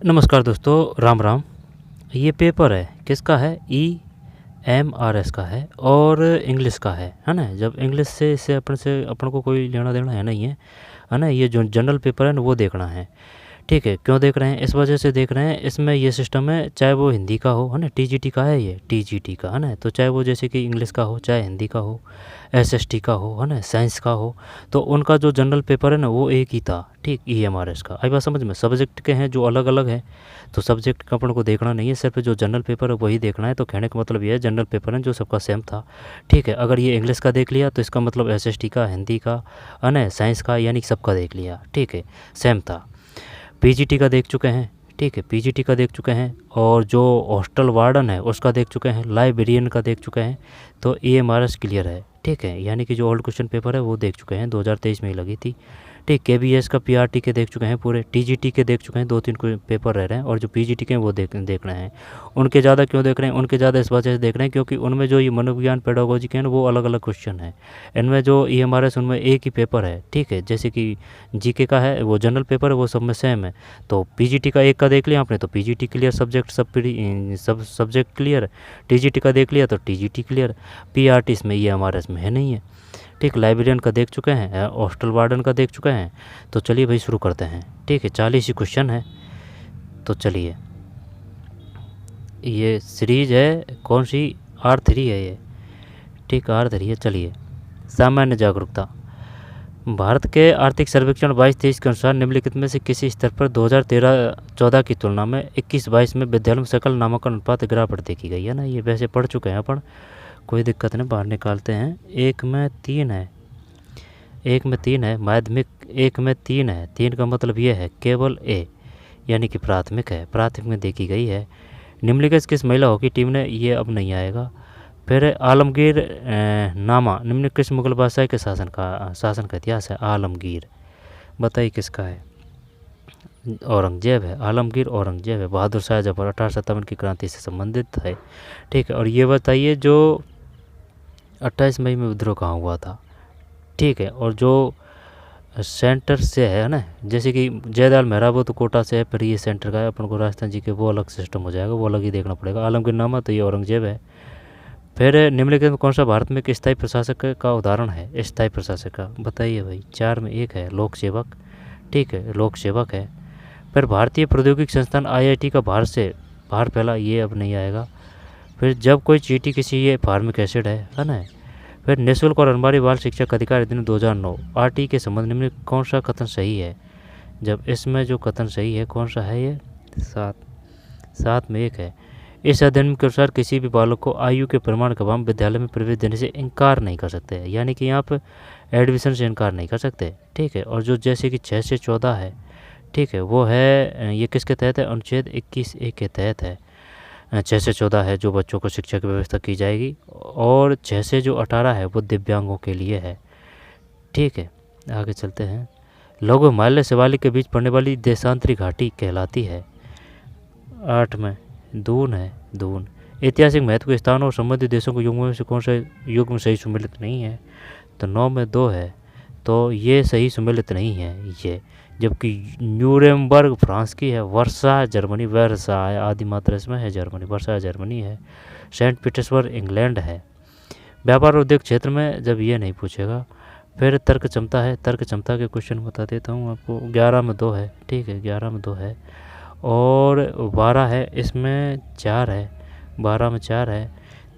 नमस्कार दोस्तों, राम राम। ये पेपर है किसका है? EMRS का है और इंग्लिश का है ना। जब इंग्लिश से इससे अपन को कोई लेना देना है नहीं है ना। ये जो जनरल पेपर है ना वो देखना है। ठीक है, क्यों देख रहे हैं? इस वजह से देख रहे हैं, इसमें ये सिस्टम है, चाहे वो हिंदी का हो है ना, TGT का है, ये TGT का है ना, तो चाहे वो जैसे कि इंग्लिश का हो, चाहे हिंदी का हो, SST का हो है ना, साइंस का हो, तो उनका जो जनरल पेपर है ना वो एक ही था। ठीक, EMRS का। आई बात समझ में? सब्जेक्ट के हैं जो अलग अलग हैं, तो सब्जेक्ट का अपन को देखना नहीं है, सिर्फ जो जनरल पेपर है वही देखना है। तो कहने का मतलब ये है, जनरल पेपर है जो सबका सेम था। ठीक है, अगर ये इंग्लिश का देख लिया तो इसका मतलब SST का, हिंदी का है ना, साइंस का, यानी सबका देख लिया। ठीक है, सेम था। PGT का देख चुके हैं। ठीक है, PGT का देख चुके हैं, और जो हॉस्टल वार्डन है उसका देख चुके हैं, लाइब्रेरियन का देख चुके हैं। तो EMRS क्लियर है। ठीक है, यानी कि जो ओल्ड क्वेश्चन पेपर है वो देख चुके हैं, 2023 में ही लगी थी। ठीक, KBS का PRT के देख चुके हैं पूरे, TGT के देख चुके हैं, 2-3 पेपर रह रहे हैं, और जो PGT के हैं वो देख रहे हैं। उनके ज़्यादा क्यों देख रहे हैं? उनके ज़्यादा इस वजह से देख रहे हैं क्योंकि उनमें जो ये मनोविज्ञान पेडागोजी के हैं वो अलग अलग क्वेश्चन है। इनमें जो EMRS उनमें एक ही पेपर है। ठीक है, जैसे कि GK का है वो जनरल पेपर है, वो सब में सेम है। तो PGT का एक का देख लिया आपने तो PGT क्लियर, सब्जेक्ट सब सब्जेक्ट क्लियर। TGT का देख लिया तो TGT क्लियर। PRT इसमें EMRS में है नहीं है। ठीक, लाइब्रेरियन का देख चुके हैं, हॉस्टल वार्डन का देख चुके हैं। तो चलिए भाई शुरू करते हैं। ठीक है, 40 ही क्वेश्चन है। तो चलिए, ये सीरीज है कौन सी? R3 है ये। ठीक, R3 है। चलिए, सामान्य जागरूकता। भारत के आर्थिक सर्वेक्षण 22-23 के अनुसार निम्नलिखित में से किसी स्तर पर 2013-14 की तुलना में 21-22 में विद्यालयों में सकल नामांकन अनुपात गिरावट देखी गई है ना। ये वैसे पढ़ चुके हैं अपन, कोई दिक्कत नहीं, बाहर निकालते हैं। एक में 3 है, एक में 3 है माध्यमिक, एक में 3 है। 3 का मतलब ये है केवल A, यानी कि प्राथमिक है, प्राथमिक में देखी गई है। निम्नलिखित किस महिला हॉकी टीम ने, ये अब नहीं आएगा। फिर आलमगीर नामा निम्न किस मुगल बादशाह के शासन का इतिहास है? आलमगीर, बताइए किसका है? औरंगजेब है। आलमगीर औरंगजेब है। बहादुर शाह जफर 1857 की क्रांति से संबंधित है। ठीक है, और ये बताइए जो 28 मई में विद्रोह कहाँ हुआ था? ठीक है, और जो सेंटर से है ना, जैसे कि जयदाल मेहराबो तो कोटा से है, फिर ये सेंटर का है, अपन को राजस्थान जी के वो अलग सिस्टम हो जाएगा, वो अलग ही देखना पड़ेगा। आलमगीर नामा तो ये औरंगजेब है। फिर निम्नलिखित में कौन सा भारत में एक स्थायी प्रशासक का उदाहरण है? स्थायी प्रशासक का बताइए भाई। 4 में एक है लोक सेवक। ठीक है, लोक सेवक है। फिर भारतीय प्रौद्योगिकी संस्थान IIT का भारत से बाहर फैला, ये अब नहीं आएगा। फिर जब कोई चींटी किसी, ये फार्मिक एसिड है ना। फिर निःशुल्क और अनिवार्य बाल शिक्षक अधिकार अधिनियम 2009 RT के संबंध में कौन सा कथन सही है? जब इसमें जो कथन सही है कौन सा है? ये 7 में एक है। इस अधिनियम के अनुसार किसी भी बालक को आयु के प्रमाण के अभाव विद्यालय में प्रवेश देने से इनकार नहीं कर सकते हैं, यानी कि यहाँ पर एडमिशन से इनकार नहीं कर सकते। ठीक है, और जो जैसे कि 6 से 14 है, ठीक है, वो है, ये किसके तहत है? अनुच्छेद 21A के तहत है। 6 से 14 है जो बच्चों को शिक्षा की व्यवस्था की जाएगी, और 6 से जो 18 है वो दिव्यांगों के लिए है। ठीक है, आगे चलते हैं। लघु हिमालय शिवालिक के बीच पड़ने वाली देशांतरी घाटी कहलाती है। 8 में दून है, दून। ऐतिहासिक महत्व के स्थानों और संबंधित देशों को युग्म में से कौन सा युग में सही सुमेलित नहीं है? तो 9 में 2 है, तो ये सही सुमेलित नहीं है ये। जबकि न्यूरेमबर्ग फ्रांस की है, वर्सा जर्मनी, वर्सा आदि मात्रा इसमें है जर्मनी, वर्सा जर्मनी है। सेंट पीटर्सबर्ग इंग्लैंड है। व्यापार और उद्योग क्षेत्र में जब ये नहीं पूछेगा। फिर तर्क क्षमता है, तर्क क्षमता के क्वेश्चन बता देता हूँ आपको। 11 में 2 है। ठीक है, 11 में 2 है, और 12 है, इसमें 4 है, 12 में 4 है।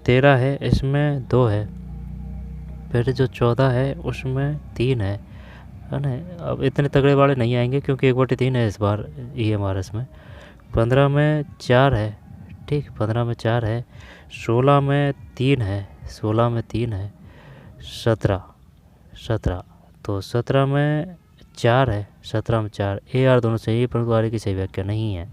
13 है, इसमें 2 है। फिर जो 14 है उसमें 3 है ना। अब इतने तगड़े वाले नहीं आएंगे क्योंकि 1/3 है इस बार EMRS में। 15 में 4 है। ठीक, 15 में 4 है। 16 में 3 है, 16 में 3 है। 17 तो 17 में 4 है, 17 में 4। AR दोनों सही है, परंतु आर की सही व्याख्या नहीं है।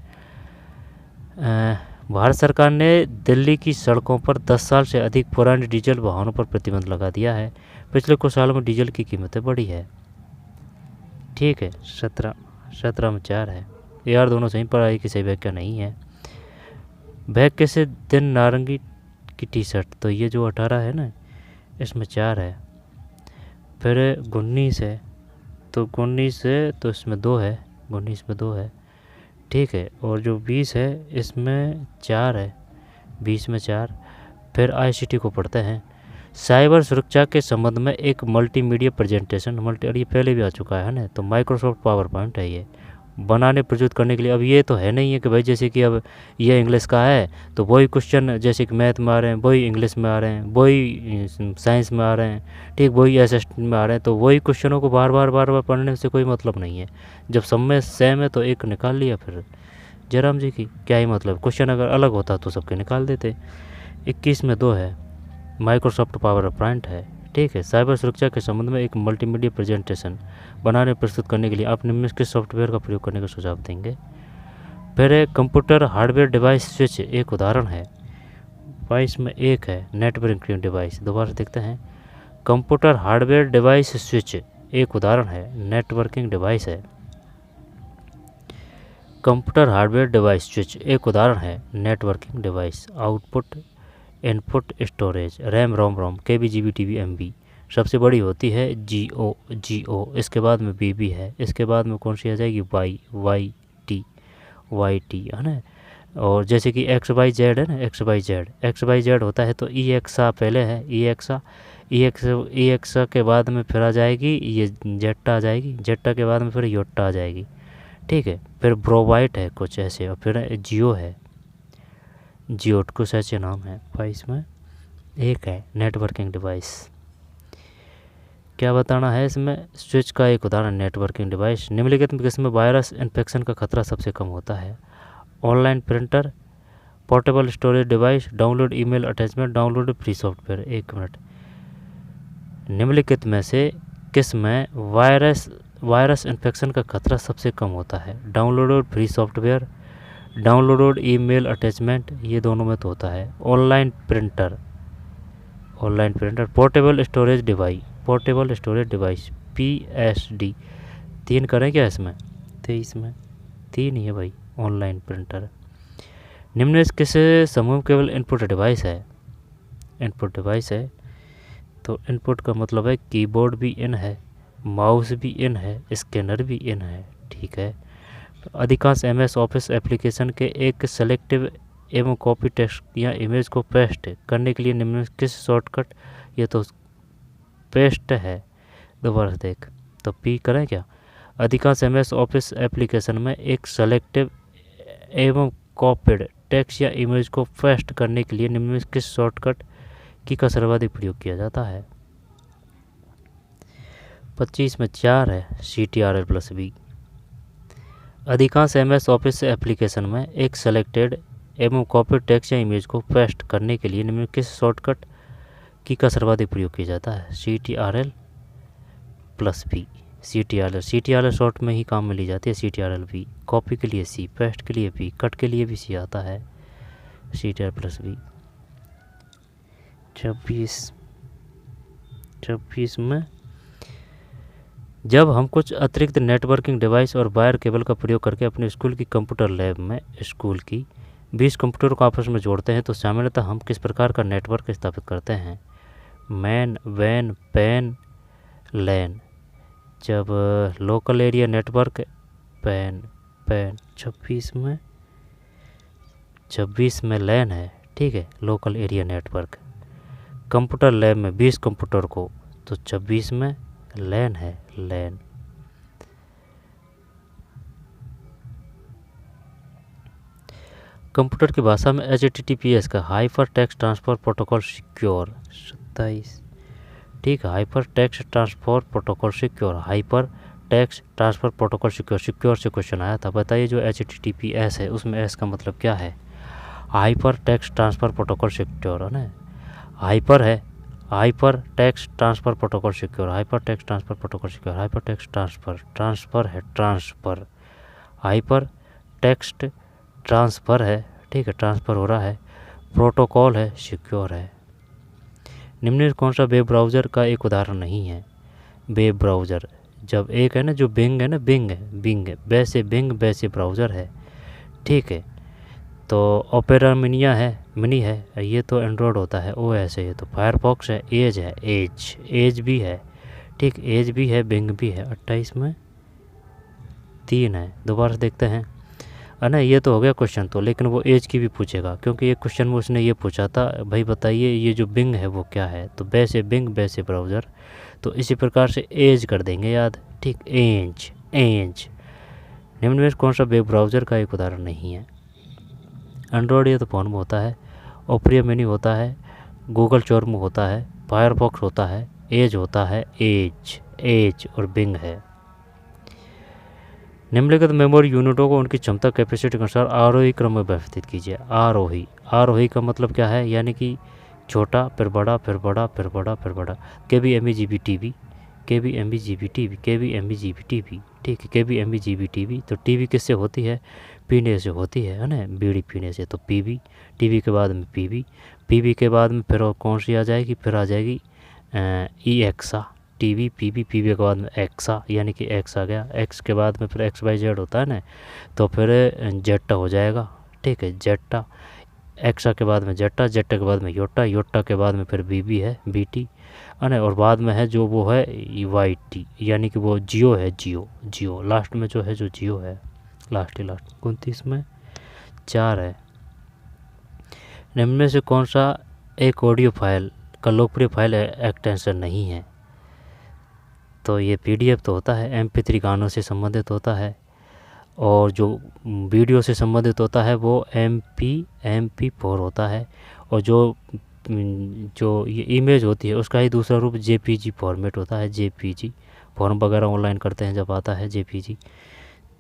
भारत सरकार ने दिल्ली की सड़कों पर 10 साल से अधिक पुराने डीजल वाहनों पर प्रतिबंध लगा दिया है। पिछले कुछ सालों में डीजल की कीमतें बढ़ी है। ठीक है, 17 में 4 है। AR दोनों सही, पर आई की सही व्याख्या नहीं है। वह किसी दिन नारंगी की टी-शर्ट, तो ये जो 18 है ना, इसमें 4 है। फिर 19 है, तो 19 है तो इसमें 2 है, 19 में 2 है। ठीक है। और जो 20 है इसमें 4 है, 20 में 4। फिर ICT को पढ़ते हैं। साइबर सुरक्षा के संबंध में एक मल्टीमीडिया प्रेजेंटेशन, और ये पहले भी आ चुका है ना, तो माइक्रोसॉफ्ट पावर पॉइंट है ये, बनाने प्रस्तुत करने के लिए। अब ये तो है नहीं है कि भाई जैसे कि अब ये इंग्लिश का है तो वही क्वेश्चन जैसे कि मैथ में आ रहे हैं, वही इंग्लिश में आ रहे हैं, वही साइंस में आ रहे हैं, ठीक, वही SST में आ रहे हैं, तो वही क्वेश्चनों को बार बार पढ़ने से कोई मतलब नहीं है। जब सब में सेम है तो एक निकाल लिया, फिर जयराम जी की क्या ही मतलब, क्वेश्चन अगर अलग होता तो सबके निकाल देते। 21 में 2 है, माइक्रोसॉफ्ट पावर पॉइंट है, ठीक है। साइबर सुरक्षा के संबंध में एक मल्टीमीडिया प्रेजेंटेशन बनाने प्रस्तुत करने के लिए आप निम्न किस सॉफ्टवेयर का प्रयोग करने का सुझाव देंगे। फिर है कंप्यूटर हार्डवेयर डिवाइस स्विच, एक उदाहरण है। 22 में 1 है, नेटवर्किंग डिवाइस। दोबारा से देखते हैं, कंप्यूटर हार्डवेयर डिवाइस स्विच एक उदाहरण है, नेटवर्किंग डिवाइस है। कंप्यूटर हार्डवेयर डिवाइस स्विच एक उदाहरण है, networking device. Output input storage, RAM ROM ROM, KB GB TB MB, सबसे बड़ी होती है GO, इसके बाद में BB है, इसके बाद में कौन सी आ जाएगी YT है ना। और जैसे कि XYZ है ना, XYZ होता है तो EXA पहले है, EXA के बाद में फिर आ जाएगी ये जेटा आ जाएगी, जेटा के बाद में फिर योटा आ जाएगी, ठीक है। फिर ब्रोवाइट है कुछ ऐसे, और फिर जियो है, जियोट कुछ ऐसे नाम है। 22 में 1 है, नेटवर्किंग डिवाइस। क्या बताना है इसमें, स्विच का एक उदाहरण नेटवर्किंग डिवाइस। निम्नलिखित में किसमें वायरस इन्फेक्शन का खतरा सबसे कम होता है। Online printer, portable storage device, download email attachment, download free software. 1 minute, निम्नलिखित में से किस में वायरस इन्फेक्शन का खतरा सबसे कम होता है। Download free software, download email attachment, ये दोनों में तो होता है। Online printer, portable storage device, PSD। 3 करें क्या इसमें, 23 में 3 ही है भाई, ऑनलाइन प्रिंटर। निम्न में किस समूह केवल इनपुट डिवाइस है, तो इनपुट का मतलब है कीबोर्ड भी इन है, माउस भी इन है, स्कैनर भी इन है, ठीक है। अधिकांश MS ऑफिस एप्लीकेशन के एक सेलेक्टिव एवं कॉपी टेक्स्ट या इमेज को पेस्ट करने के लिए निम्न किस शॉर्टकट, ये तो पेस्ट है, दोबारा देख तो P करें क्या। अधिकांश MS ऑफिस एप्लीकेशन में एक सेलेक्टिव एवं कॉपीड टेक्स्ट या इमेज को पेस्ट करने के लिए निम्न किस शॉर्टकट की का सर्वाधिक प्रयोग किया जाता है। 25 में 4 है, CTRL+V। अधिकांश MS ऑफिस एप्लीकेशन में एक सेलेक्टेड एवं कॉपी टेक्स्ट या इमेज को पेस्ट करने के लिए निम्न किस शॉर्टकट की का सर्वाधिक प्रयोग किया जाता है। CTRL+V। CTRL शॉर्ट में ही काम में ली जाती है। CTRL+V, कॉपी के लिए C, पेस्ट के लिए V, कट के लिए भी C आता है। CTRL+V। 26 में, जब हम कुछ अतिरिक्त नेटवर्किंग डिवाइस और वायर केबल का प्रयोग करके अपने स्कूल की कंप्यूटर लैब में स्कूल की 20 कंप्यूटर को आपस में जोड़ते हैं तो सामान्यतः हम किस प्रकार का नेटवर्क स्थापित करते हैं। मैन, वैन, पैन, लैन। जब लोकल एरिया नेटवर्क, पैन। 26 में लैन है, ठीक है, local area network. Computer lab में 20 कंप्यूटर को, तो 26 में लैन है, लैन। कंप्यूटर की भाषा में HTTPS का hyper text transfer protocol secure. 27, ठीक है, hyper text transfer protocol secure, hyper text transfer protocol secure से क्वेश्चन आया था। बताइए जो HTTPS है उसमें S का मतलब क्या है। Hyper text transfer protocol secure है ना, हाइपर है, hyper text transfer protocol secure, hyper text transfer protocol secure, hyper text transfer है, ट्रांसफर, हाइपर टेक्स्ट ट्रांसफर है, ठीक है, ट्रांसफर हो रहा है, प्रोटोकॉल है, सिक्योर है। निम्न कौन सा वेब ब्राउज़र का एक उदाहरण नहीं है। वेब ब्राउज़र, जब एक है ना जो बिंग है ना, बिंग वैसे बिंग वैसे ब्राउज़र है, ठीक है। तो ओपेरा मिनी है, ये तो एंड्रॉयड होता है, OS है। ये तो फायरफॉक्स है, एज भी है, ठीक, एज भी है, बिंग भी है। 28 में 3 है। दोबारा से देखते हैं, है ना। ये तो हो गया क्वेश्चन तो, लेकिन वो एज की भी पूछेगा, क्योंकि एक क्वेश्चन में उसने ये पूछा था, भाई बताइए ये जो बिंग है वो क्या है, तो बे से बिंग, बे से ब्राउज़र, तो इसी प्रकार से एज कर देंगे याद, ठीक। Age, age. निम्न में कौन सा वेब ब्राउज़र का एक उदाहरण नहीं है? एंड्रॉयड ये तो फ़ोन में होता है, ओपेरा मिनी होता है, गूगल चोरमो होता है, फायरफॉक्स होता है, एज होता है, एज, एज और बिंग है। निम्नलिखित मेमोरी यूनिटों को उनकी क्षमता कैपेसिटी के अनुसार आरोही क्रम में व्यवस्थित कीजिए। आरोही, आरोही का मतलब क्या है, यानी कि छोटा फिर बड़ा फिर बड़ा फिर बड़ा फिर बड़ा। KBME-GB-TV, KBME-GB-TV, KBME-GB-TV, ठीक है। KBME-GB-TV, तो टीवी किससे होती है? पीने से होती है ना, बीड़ी पीने से। तो पीबी, टीवी के बाद में पीबी, पीबी के बाद में फिर और कौन सी आ जाएगी? फिर आ जाएगी EXA, टीवी, पीबी, पीबी के बाद में एक्सा, यानी कि एक्स आ गया। एक्स के बाद में फिर XYZ होता है ना, तो फिर जेट्टा हो जाएगा, ठीक है, जेट्टा। एक्सा के बाद में जेट्टा, जेट्टा के बाद में योटा, योटा के बाद में फिर बीबी है, BT, है ना। और बाद में है जो वो है YT, यानी कि वो जियो है, जियो, जियो लास्ट में जो है, जो जियो है लास्ट ही लास्ट। 29 में 4 है। निम्न में से कौन सा एक ऑडियो फाइल का लोकप्रिय फाइल एक्सटेंशन नहीं है? तो ये PDF तो होता है, MP3 गानों से संबंधित होता है, और जो वीडियो से संबंधित होता है वो MP4 होता है, और जो ये इमेज होती है उसका ही दूसरा रूप JPG फॉर्मेट होता है, JPG। फॉर्म वगैरह ऑनलाइन करते हैं जब आता है JPG।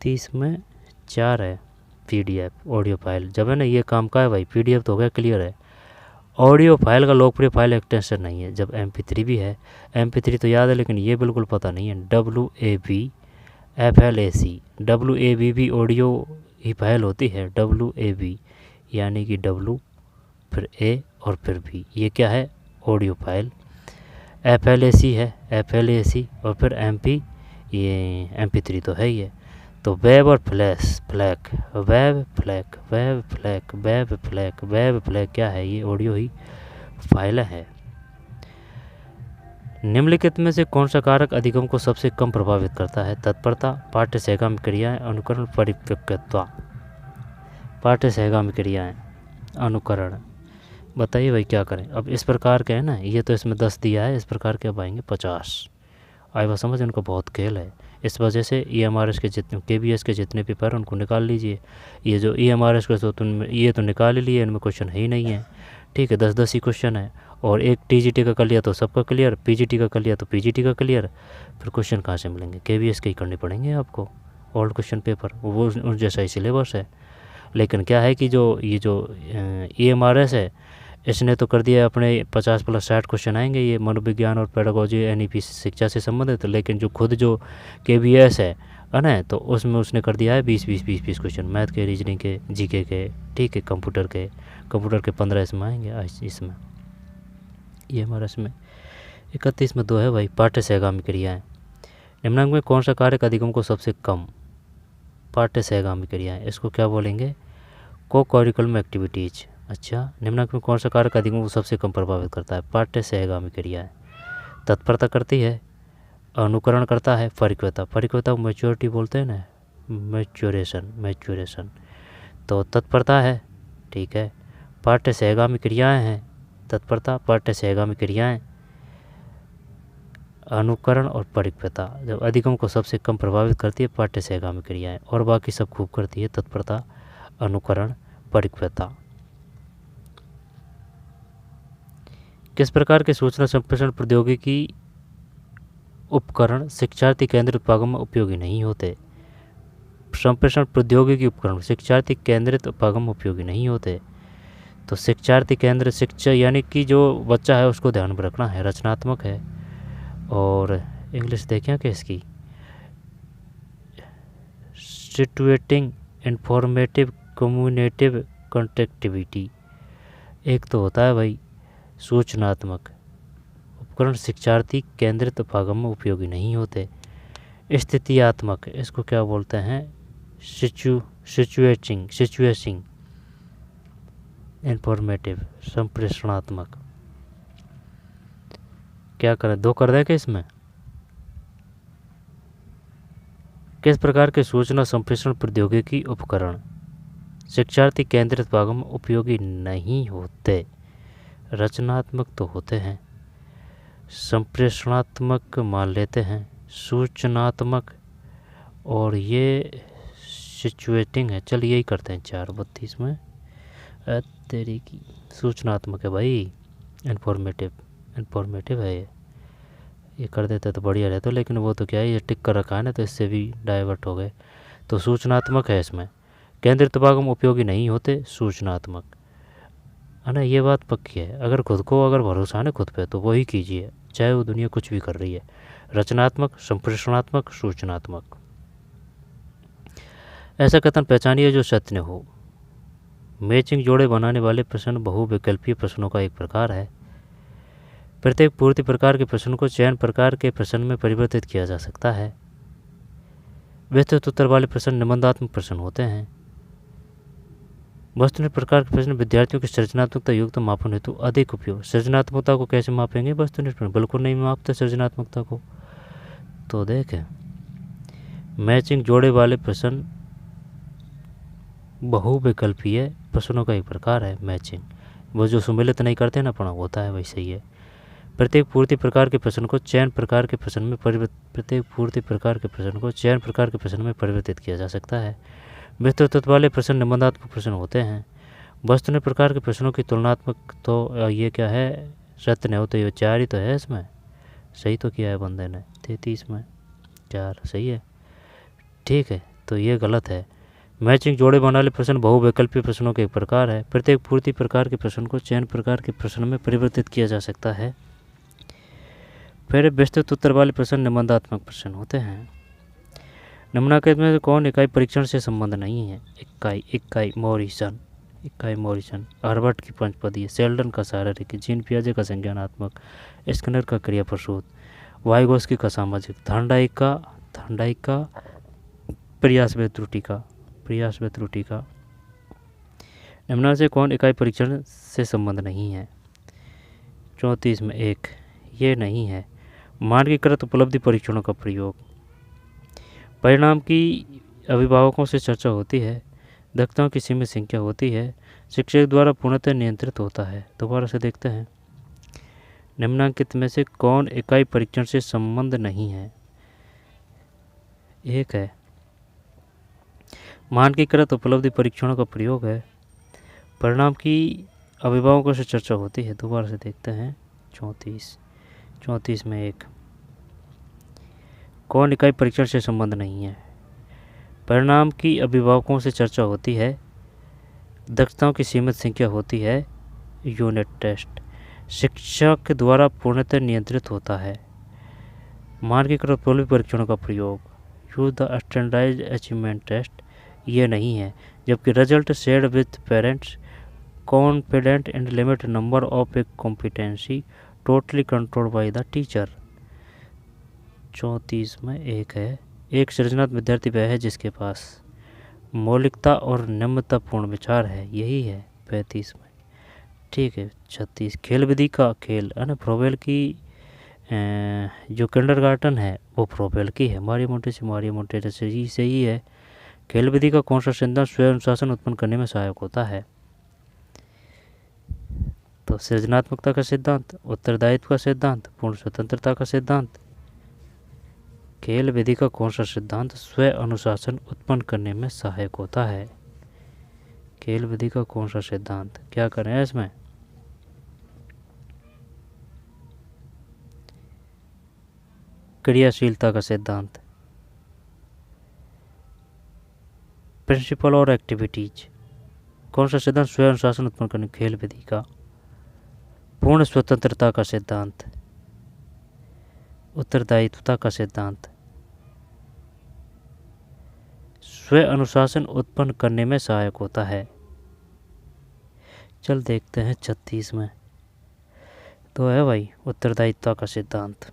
30 में 4 है PDF ऑडियो फाइल। जब है ना ये काम का है भाई, PDF तो हो गया, क्लियर है। ऑडियो फाइल का लोकप्रिय फाइल एक्सटेंशन नहीं है, जब MP3 भी है। MP3 तो याद है, लेकिन ये बिल्कुल पता नहीं है। WAV FLAC, WAV भी ऑडियो ही फाइल होती है, WAV, यानी कि W फिर A और फिर V, ये क्या है? Audio file. FLAC है, FLAC, और फिर MP, ये MP3 तो है ही है। तो वेब और फ्लैक, वेब फ्लैक, वेब फ्लैक, वेब फ्लैक, वेब फ्लैक क्या है? ये ऑडियो ही फाइल है। निम्नलिखित में से कौन सा कारक अधिगम को सबसे कम प्रभावित करता है? तत्परता, पाठ्य सहगामी क्रियाएं, अनुकरण, परिपक्वता। पाठ्य सहगामी क्रियाएं, अनुकरण। बताइए भाई क्या करें? अब इस प्रकार के है ना, ये तो इसमें 10 दिया है, इस प्रकार के अब आएंगे 50। आई बात समझ? इनको बहुत खेल है, इस वजह से EMRS के जितने KBS के जितने पेपर उनको निकाल लीजिए। ये जो EMRS के तो ये तो निकाल ही लिए, इनमें क्वेश्चन है ही नहीं है, ठीक है। 10-10 ही क्वेश्चन है, और एक TGT का कर लिया तो सबका क्लियर, PGT का कर लिया तो PGT का क्लियर। फिर क्वेश्चन कहाँ से मिलेंगे? KBS के ही करने पड़ेंगे आपको, ओल्ड क्वेश्चन पेपर, वो उस जैसा ही सिलेबस है। लेकिन क्या है कि ये जो EMRS है, इसने तो कर दिया अपने 50 + 60 क्वेश्चन आएंगे, ये मनोविज्ञान और पेडागोजी NEP शिक्षा से संबंधित। लेकिन जो खुद जो KBS है ना, तो उसमें उसने कर दिया है 20 क्वेश्चन, मैथ के, रीजनिंग के, GK के, ठीक है, कंप्यूटर के 15 इसमें आएंगे। इसमें ये हमारा इसमें 31 में 2 है भाई, पाठ्य सहगामी क्रियाएँ। निम्नांक में कौन सा कार्य अधिगम को सबसे कम? पाठ्य सहगामी क्रियाएँ, इसको क्या बोलेंगे? को करिकुलम एक्टिविटीज़। अच्छा, निम्नांक में कौन सा कारक अधिगम को सबसे कम प्रभावित करता है? पाठ्य सहगामी क्रियाएं। तत्परता करती है, अनुकरण करता है, परिपक्वता, परिपक्वता को मैच्योरिटी बोलते हैं ना, मैच्योरेशन। तो तत्परता है, ठीक है। पाठ्य सहगामी क्रियाएं हैं, तत्परता, पाठ्य सहगामी क्रियाएं, अनुकरण और परिपक्वता। जब अधिगम को सबसे कम प्रभावित करती है पाठ्य सहगामी क्रियाएं, और बाकी सब खूब करती है, तत्परता, अनुकरण, परिपक्वता। किस प्रकार के सूचना संप्रेषण प्रौद्योगिकी उपकरण शिक्षार्थी केंद्रित उपभागों में उपयोगी नहीं होते? संप्रेषण प्रौद्योगिकी उपकरण शिक्षार्थी केंद्रित उपभागों में उपयोगी नहीं होते। तो शिक्षार्थी केंद्र शिक्षा, यानी कि जो बच्चा है उसको ध्यान में रखना है, रचनात्मक है। और इंग्लिश देखें क्या इसकी? Situating, informative, communicative, connectivity. एक तो होता है भाई सूचनात्मक उपकरण शिक्षार्थी केंद्रित उपभागों में उपयोगी नहीं होते। स्थितियात्मक, इसको क्या बोलते हैं? सिचुएटिंग, इंफॉर्मेटिव, संप्रेषणात्मक। क्या करें? 2 कर दें क्या इसमें? किस प्रकार के सूचना संप्रेषण प्रौद्योगिकी उपकरण शिक्षार्थी केंद्रित भागों में उपयोगी नहीं होते, रचनात्मक तो होते हैं। संप्रेषणात्मक मान लेते हैं, सूचनात्मक, और ये सिचुएटिंग है। चल यही करते हैं 4:32 में। तेरी की सूचनात्मक है भाई, इन्फॉर्मेटिव है ये कर देते तो बढ़िया रहता, लेकिन वो तो क्या है, ये टिक कर रखा है ना, तो इससे भी डाइवर्ट हो गए। तो सूचनात्मक है इसमें, केंद्रित भागों में उपयोगी नहीं होते, सूचनात्मक है ना। ये बात पक्की है। अगर खुद को अगर भरोसा है ना खुद पे, तो वही कीजिए, चाहे वो दुनिया कुछ भी कर रही है। रचनात्मक, संप्रेषणात्मक, सूचनात्मक। ऐसा कथन पहचानिए जो सत्य हो। मैचिंग जोड़े बनाने वाले प्रश्न बहुविकल्पीय प्रश्नों का एक प्रकार है। प्रत्येक पूर्ति प्रकार के प्रश्न को चयन प्रकार के प्रश्न में परिवर्तित किया जा सकता है। विस्तृत उत्तर वाले प्रश्न निबंधात्मक प्रश्न होते हैं। वस्तुनिष्ठ प्रकार के प्रश्न विद्यार्थियों की सृजनात्मकता युक्त मापन हेतु अधिक उपयोग। सृजनात्मकता को कैसे मापेंगे? वस्तुनिष्ठ प्रश्न बिल्कुल नहीं मापते सृजनात्मकता को। तो देखें, मैचिंग जोड़े वाले प्रश्न बहुविकल्पीय प्रश्नों का एक प्रकार है। मैचिंग वो जो सुमेलित नहीं करते ना पढ़ा होता है, वैसे ही है। प्रत्येक पूर्ति प्रकार के प्रश्न को चयन प्रकार के प्रश्न में परिवर्तित किया जा सकता है। विस्तृत तत्व वाले प्रश्न निबंधात्मक प्रश्न होते हैं। वस्तुनिष्ठ प्रकार के प्रश्नों की तुलनात्मक, तो ये क्या है, सत्य नहीं हो तो ये 4 ही तो है इसमें। सही तो किया है बंदे ने, 33 में 4 सही है, ठीक है। तो ये गलत है। मैचिंग जोड़े बनाने प्रश्न बहुविकल्पीय प्रश्नों के एक प्रकार है। प्रत्येक पूर्ति प्रकार के प्रश्न को चयन प्रकार के प्रश्न में परिवर्तित किया जा सकता है। फिर विस्तृत उत्तर वाले प्रश्न निबंधात्मक प्रश्न होते हैं। निम्नलिखित में से कौन इकाई परीक्षण से संबंध नहीं है? इकाई मॉरिसन, हार्वर्ड की पंचपदीय, शेल्डन का शारीरिक, जीन पियाजे का संज्ञानात्मक, स्किनर का क्रिया प्रसूत, वाइगोस्की का सामाजिक, थॉर्नडाइक का प्रयास व त्रुटि का। निम्न से कौन इकाई परीक्षण से संबंध नहीं है? 34 में 1 ये नहीं है। मानकीकृत उपलब्धि परीक्षणों का प्रयोग। परिणाम की अभिभावकों से चर्चा होती है, दक्षताओं की सीमित संख्या होती है, शिक्षक द्वारा पूर्णतः नियंत्रित होता है। दोबारा से देखते हैं, निम्नलिखित में से कौन इकाई परीक्षण से संबंध नहीं है? 1 है। मानकीकृत उपलब्धि परीक्षणों का प्रयोग है। परिणाम की अभिभावकों से चर्चा होती है। दोबारा से देखते हैं, 34 में 1 कौन इकाई परीक्षण से संबंध नहीं है? परिणाम की अभिभावकों से चर्चा होती है, दक्षताओं की सीमित संख्या होती है, यूनिट टेस्ट, शिक्षक द्वारा पूर्णतः नियंत्रित होता है। मानकीकृत उपलब्धि परीक्षणों का प्रयोग, use the standardized achievement test, ये नहीं है। जबकि result shared with parents, confident in limit number of a competency, totally controlled by the teacher. 34 में 1 है। एक सृजनात्मक विद्यार्थी वह है जिसके पास मौलिकता और निम्नतापूर्ण विचार है, यही है 35 में, ठीक है। 36 खेल विधि का खेल है ना, फ्रोबेल की जो किंडरगार्टन है वो फ्रोबेल की है। मारियो मोंटेसेरी से ही है। खेल विधि का कौन सा सिद्धांत स्वयं अनुशासन उत्पन्न करने में सहायक होता है? तो सृजनात्मकता का सिद्धांत, उत्तरदायित्व का सिद्धांत, पूर्ण स्वतंत्रता का सिद्धांत। खेल विधि का कौन सा सिद्धांत स्वयं अनुशासन उत्पन्न करने में सहायक होता है? खेल विधि का कौन सा सिद्धांत, क्या करें इसमें? क्रियाशीलता का सिद्धांत। प्रिंसिपल और एक्टिविटीज, कौन सा सिद्धांत स्वयं अनुशासन उत्पन्न करने? खेल विधि का। पूर्ण स्वतंत्रता का सिद्धांत, उत्तरदायित्वता का सिद्धांत, स्वयं अनुशासन उत्पन्न करने में सहायक होता है। चल देखते हैं 36 में, तो है भाई उत्तरदायित्वता का सिद्धांत।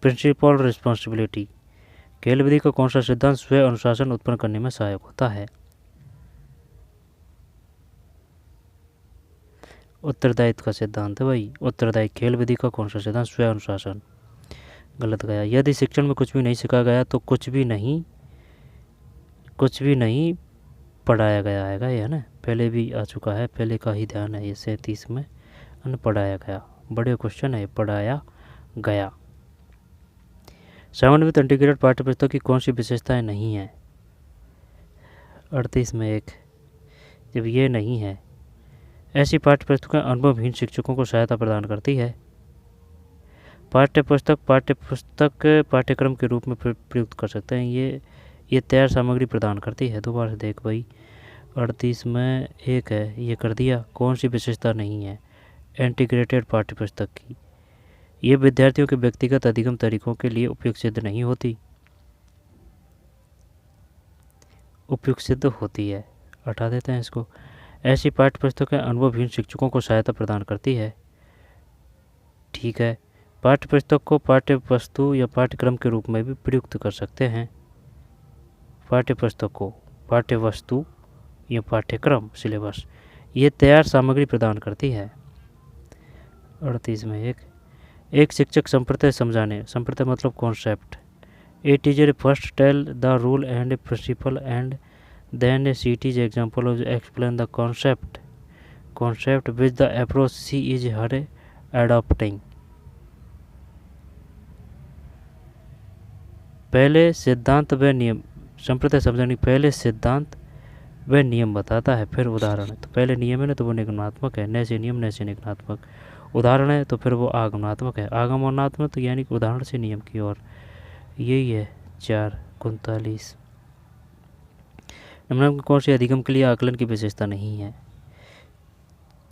प्रिंसिपल रिस्पॉन्सिबिलिटी, खेल विधि का कौन सा सिद्धांत स्वयं अनुशासन उत्पन्न करने में सहायक होता है? उत्तरदायित्व का सिद्धांत है भाई। उत्तरदायी खेल विधि का कौन सा सिद्धांत स्वयं अनुशासन, गलत गया। यदि शिक्षण में कुछ भी नहीं सिखाया गया तो कुछ भी नहीं पढ़ाया गया आएगा ये, है ना, पहले भी आ चुका है, पहले का ही ध्यान है ये 37 में, है, पढ़ाया गया, बड़े क्वेश्चन है, पढ़ाया गया। समन्वित इंटीग्रेटेड पाठ्यपुस्तक की कौन सी विशेषताएं नहीं है? 38 में एक, जब ये नहीं है, ऐसी पाठ्यपुस्तकें अनुभवहीन शिक्षकों को सहायता प्रदान करती है। पाठ्यपुस्तक पाठ्यक्रम के रूप में प्रयुक्त कर सकते हैं, ये तैयार सामग्री प्रदान करती है। दोबारा से देख भाई, 38 में एक है, ये कर दिया, कौन सी विशेषता नहीं है? इंटीग्रेटेड पाठ्यपुस्तक की, ये विद्यार्थियों के व्यक्तिगत अधिगम तरीकों के लिए उपयुक्त सिद्ध नहीं होती, उपयुक्त सिद्ध होती है, हटा देते हैं इसको। ऐसी पाठ्यपुस्तकें अनुभवहीन शिक्षकों को सहायता प्रदान करती है, ठीक है। पाठ्यपुस्तक को पाठ्यवस्तु या पाठ्यक्रम के रूप में भी प्रयुक्त कर सकते हैं। पाठ्यपुस्तक को पाठ्यवस्तु या पाठ्यक्रम सिलेबस, ये तैयार सामग्री प्रदान करती है। 38 में एक शिक्षक संप्रदाय समझाने, संप्रदाय मतलब concept. A teacher first tell the rule and principle and then she teaches example of explain the concept which the approach she is her adopting. पहले सिद्धांत व नियम, संप्रदाय समझाने पहले सिद्धांत व नियम बताता है, फिर उदाहरण है। तो पहले नियम है ना, तो वो निगमनात्मक है, न से नियम न से निगमनात्मक। उदाहरण है तो फिर वो आगमनात्मक है, आगमनात्मक तो यानी कि उदाहरण से नियम की ओर, यही है। 4:39 निम्नलिखित में कौन सी अधिगम के लिए आकलन की विशेषता नहीं है?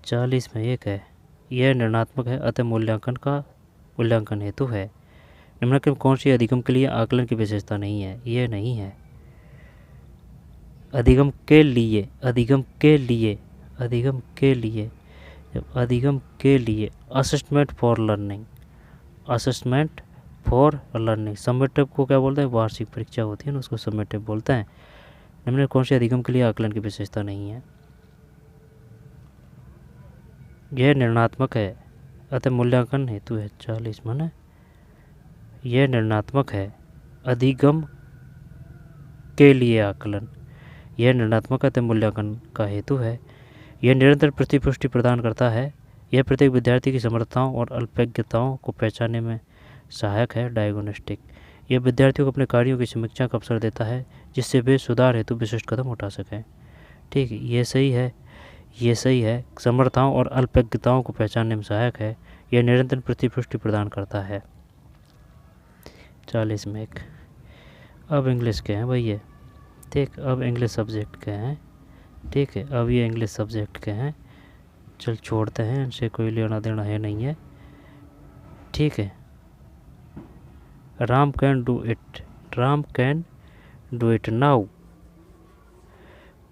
40 में एक है, यह निर्णयात्मक है, अतः मूल्यांकन हेतु है। निम्नलिखित में कौन सी अधिगम के लिए आकलन की विशेषता नहीं है? यह नहीं है। अधिगम के लिए असेसमेंट फॉर लर्निंग, समेटिव को क्या बोलते हैं? वार्षिक परीक्षा होती है ना, उसको समेटिव बोलते हैं। निम्न कौन से अधिगम के लिए आकलन की विशेषता नहीं है? यह निर्णयात्मक है, अतः मूल्यांकन हेतु है। 40 माने यह निर्णयात्मक है, अधिगम के लिए आकलन, यह निर्णयात्मक अतः मूल्यांकन का हेतु है। यह निरंतर प्रतिपुष्टि प्रदान करता है, यह प्रत्येक विद्यार्थी की समर्थताओं और अल्पज्ञताओं को पहचानने में सहायक है। डायग्नोस्टिक, यह विद्यार्थियों को अपने कार्यों की समीक्षा का अवसर देता है, जिससे वे सुधार हेतु विशिष्ट कदम उठा सकें। ठीक है, ये सही है। समर्थताओं और अल्पज्ञताओं को पहचानने में सहायक है, यह निरंतर प्रतिपुष्टि प्रदान करता है। 40 में एक। अब इंग्लिश के हैं भाई ये, ठीक, अब इंग्लिश सब्जेक्ट के हैं, ठीक है, अब ये इंग्लिश सब्जेक्ट के हैं, चल छोड़ते हैं, इनसे कोई लेना देना है नहीं है, ठीक है। Ram can do it now,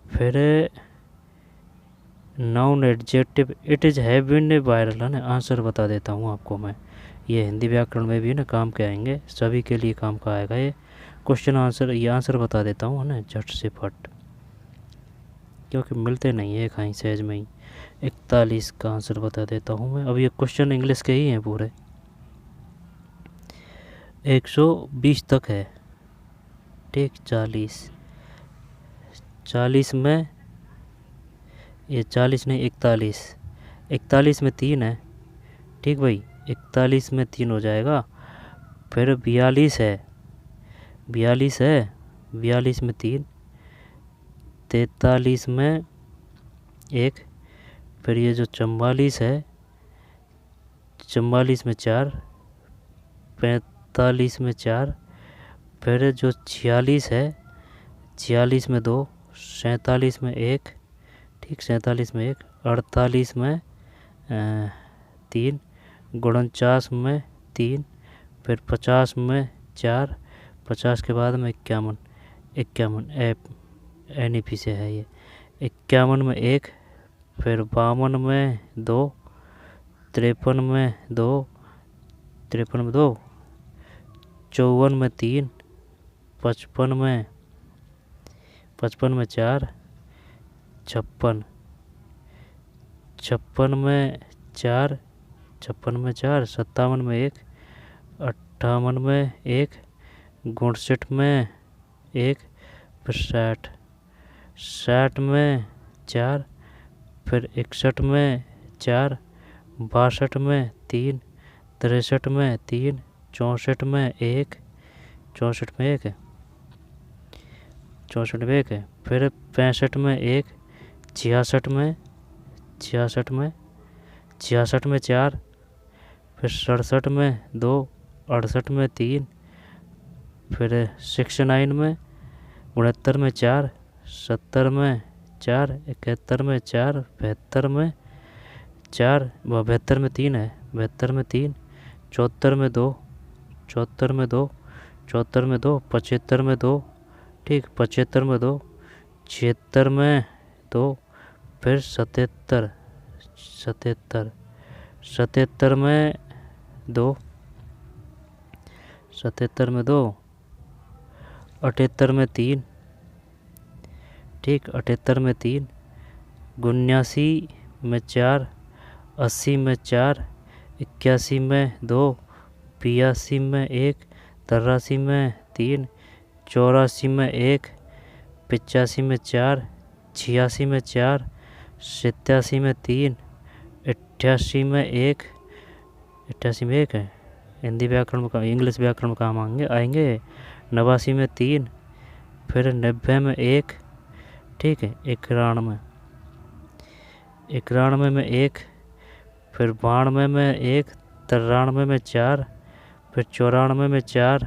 फिर noun adjective, it is have been viral, है ना। आंसर बता देता हूँ आपको मैं, ये हिंदी व्याकरण में भी ना काम के आएंगे, सभी के लिए काम का आएगा ये क्वेश्चन आंसर। ये आंसर बता देता हूँ, है ना, झट से फट, क्योंकि मिलते नहीं है कहीं सहज में ही। 41 का आंसर बता देता हूँ मैं। अब ये क्वेश्चन इंग्लिश के ही हैं पूरे, 120 तक है, ठीक। 40 में ये 40 नहीं 41 में 3 है, ठीक भाई, 41 में 3 हो जाएगा। फिर 42 है 42 में 3, 43 में 1, फिर ये जो 44 है 44 में 4, 45 में 4, फिर जो 46 है 46 में 2, 47 में 1, ठीक, 47 में 1, 48 में 3, 49 में 3, फिर 50 में 4, 50 के बाद में 51 NEP से है ये, 51 में 1, फिर 52 में 2, 53 में 2, 54 में 3, 55 में 4, 56 में 4, 57 में 1, 58 में 1, 59 में 1, फिर 60 60 में 4, फिर 61 में 4, 62 में 3, 63 में 3, 64 में 1, 64 में 1 है, 64 में 1 है, फिर 65 में 1, 66 में 4, फिर 67 में 2, 68 में 3, फिर 69 में 69 में 4, 70 में 4, 71 में 4, 72 में 4, 72 में 3 है, 72 में 3, 74 में 2, 74 में 2, 74 में 2, 75 में 2, ठीक, 75 में 2, 76 में 2, फिर 77, 77 में 2, 77 में 2, 78 में 3, ठीक, 78 में 3, 79 में 4, 80 में 4, 81 में 2, 82 में 1, 83 में 3, 84 में 1, 85 में 4, 86 में 4, 87 में 3, 88 में 1, 88 में 1 है, हिंदी व्याकरण में इंग्लिश व्याकरण में काम आएंगे, 89 में 3, फिर 90 में 1, ठीक है, 91 में 1, फिर 92 में 1, 93 में 4, फिर 94 में 4,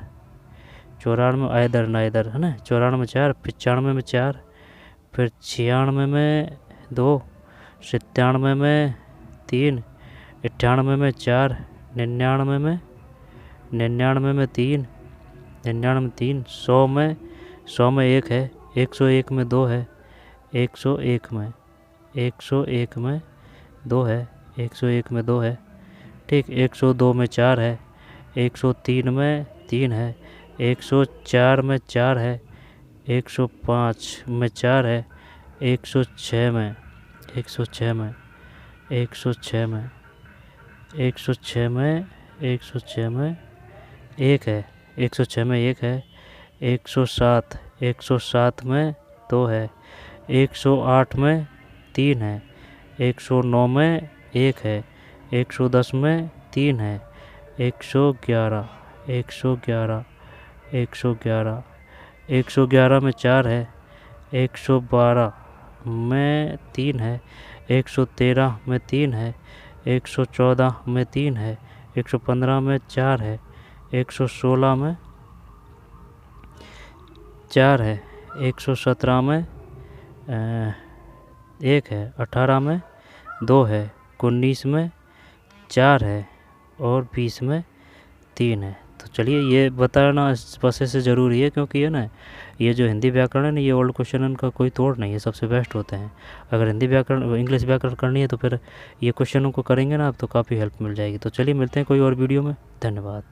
94 इधर ना इधर है ना, 94 में 4, 95 में 4, फिर 96 में 2, 97 में 3, 98 में 4, 99 में 3, 99 में 3, 100 में 1 है, 101 में 2 है, 101 में 2 है, 101 में 2 है, ठीक, 102 में 4 है, 103 में 3 है, 104 में 4 है, 105 में 4 है, 106 में 106 में 106 में 106 में 106 में 1 है, 106 में 1 है, 107 में 2 है, 108 में 3 है, 109 में 1 है, 110 में 3 है, 111 में 4 है, 112 में 3 है, 113 में 3 है, 114 में 3 है, 115 में 4 है, 116 में 4 है, 117 में 1 है, 18 में 2 है, 19 में 4 है और 20 में 3 है। तो चलिए ये बताना बस ऐसे ज़रूरी है, क्योंकि ये ना ये जो हिंदी व्याकरण है ना, ये ओल्ड क्वेश्चन का कोई तोड़ नहीं है, सबसे बेस्ट होते हैं। अगर हिंदी व्याकरण इंग्लिश व्याकरण करनी है तो फिर ये क्वेश्चनों को करेंगे ना आप, तो काफ़ी हेल्प मिल जाएगी। तो चलिए मिलते हैं कोई और वीडियो में, धन्यवाद।